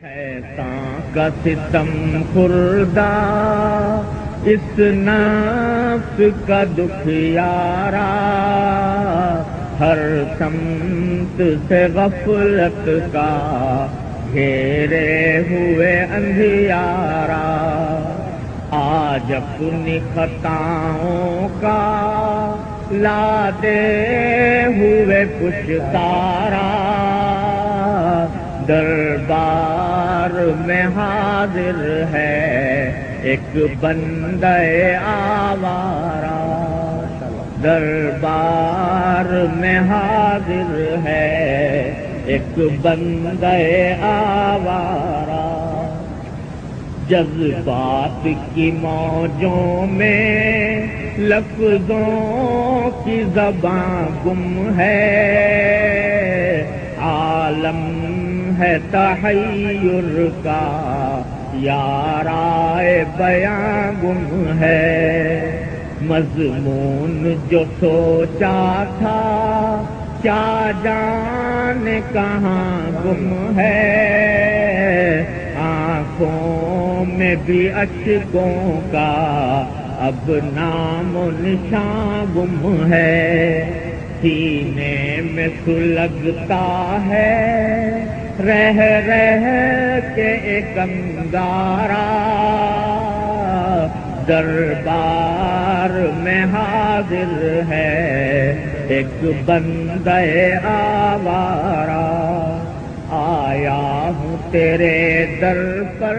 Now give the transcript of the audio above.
شیطان کا ستم خوردہ اس نفس کا دکھیارا، ہر سمت سے غفلت کا گھیرے ہوئے اندھیارا، آج اپنی خطاؤں کا لادے ہوئے پشتارا، دربار میں حاضر ہے ایک بندہ آوارہ، دربار میں حاضر ہے ایک بندہ آوارہ، جذبات کی موجوں میں لفظوں کی زباں گم ہے، عالم ہے تحیر کا یارائے بیاں گم ہے، مضمون جو سوچا تھا کیا جانے کہاں گم ہے، آنکھوں میں بھی اشکوں کا اب نام و نشاں گم ہے، سینے میں سلگتا ہے رہ کے ایک انگارہ، دربار میں حاضر ہے ایک بندہ آوارہ، آیا ہوں تیرے در پر